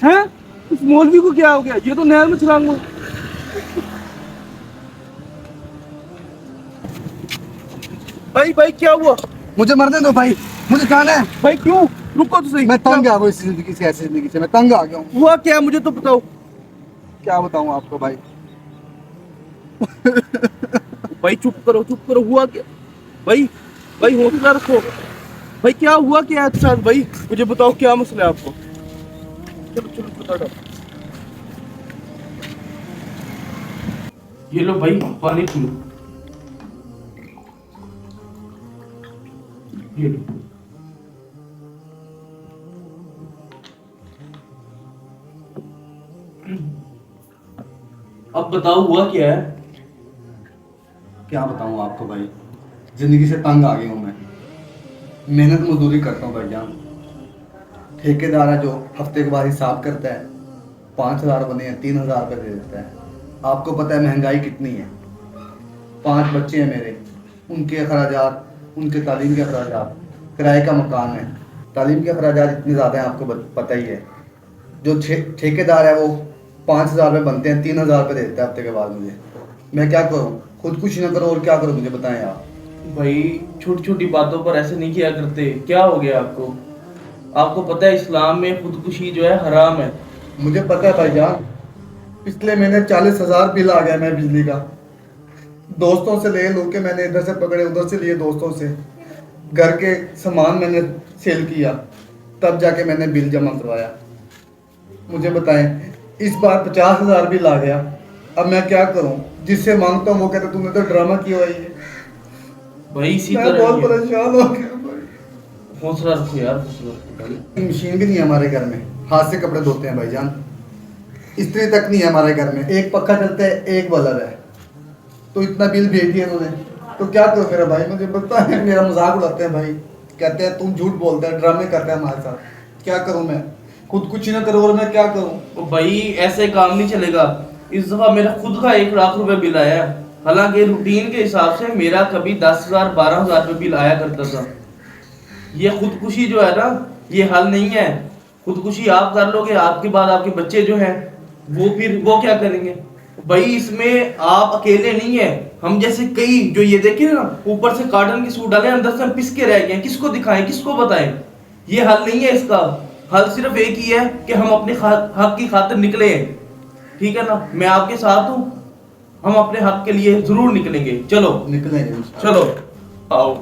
हैं? इस मौलवी को क्या हो गया? ये तो नहर में छलांग मार। भाई भाई क्या हुआ? मुझे मरने दो भाई, मुझे जाना है। भाई क्यों? रुको तो सही। मैं तंग आ गया इस जिंदगी से, ऐसी जिंदगी से मैं तंग आ गया हूँ। हुआ क्या? मुझे तो बताओ। क्या बताऊँ आपको भाई। भाई चुप करो, हुआ क्या? भाई भाई हौसला रखो। भाई क्या हुआ क्या है आपके साथ? भाई मुझे बताओ क्या मसला है आपको? चलो चलो बताओ। ये लो भाई पानी पी लो। ये लो। अब बताओ हुआ क्या है? क्या बताऊँ आपको भाई, जिंदगी से तंग आ गया हूँ मैं। मेहनत मजदूरी करता हूँ भाईजान। ठेकेदार है जो हफ्ते के बाद हिसाब करता है, 5,000 बने हैं 3,000 रुपये दे देता है। आपको पता है महंगाई कितनी है। 5 बच्चे हैं मेरे, उनके अखराजात, उनके तालीम के अखराजात, किराए का मकान है, तालीम के अखराजात इतने ज़्यादा हैं, आपको पता ही है। जो ठेकेदार है वो 5,000 रुपये बनते हैं, 3,000 रुपये देता है हफ्ते के बाद मुझे। मैं क्या करूँ? खुदकुशी ना करो और क्या करूँ, मुझे बताएं आप। भाई छोटी छोटी बातों पर ऐसे नहीं किया करते। क्या हो गया आपको? आपको पता है इस्लाम में खुदकुशी जो है हराम है। मुझे पता है भाईजान, पिछले महीने 40,000 बिल आ गया मैं बिजली का। दोस्तों से ले लो के मैंने इधर से पकड़े, उधर से लिए, दोस्तों से घर के सामान मैंने सेल किया, तब जाके मैंने बिल जमा करवाया। मुझे बताएं, इस बार 50,000 बिल आ गया। अब मैं क्या करूं? जिससे मांगता हूँ वो कहते तुमने तो ड्रामा किया हुआ है। भाई इसी मैं तरह बहुत ही है। परेशान हो गया भाई। हौसला रखो यार, हौसला रखो भाई। मशीन भी नहीं है हमारे घर में, हाथ से कपड़े धोते हैं भाईजान। इस्त्री तक नहीं है हमारे घर में, एक पंखा चलता है, एक बल्ब है, तो इतना बिल भेज दिया उन्होंने। तो क्या करो मेरा भाई, मुझे पता है मेरा मजाक उड़ाते हैं भाई, कहते हैं तुम झूठ बोलता है, ड्रामे करता है हमारे साथ। क्या करूं मैं? खुद कुछ ना करो और मैं क्या करूं? ओ भाई ऐसे काम नहीं चलेगा। इस दफा मेरा खुद का 1 लाख रुपए बिल आया है। हालांकि रूटीन के हिसाब से मेरा कभी 10,000 12,000 रुपए बिल आया करता था। ये खुदकुशी जो है ना, ये हल नहीं है। खुदकुशी आप कर लोगे, आपके बाद आपके बच्चे जो हैं वो क्या करेंगे? भाई इसमें आप अकेले नहीं है। हम जैसे कई जो ये देखे ना, ऊपर से कॉटन की सूट डाले, अंदर से हम पिस के रह गए हैं। किसको दिखाएं, किसको बताएं? ये हल नहीं है। इसका हल सिर्फ एक ही है कि हम अपने हक की खातिर निकले हैं। ठीक है ना? मैं आपके साथ हूं। हम अपने हक के लिए जरूर निकलेंगे। चलो निकलेंगे इंशाल्लाह। चलो आओ।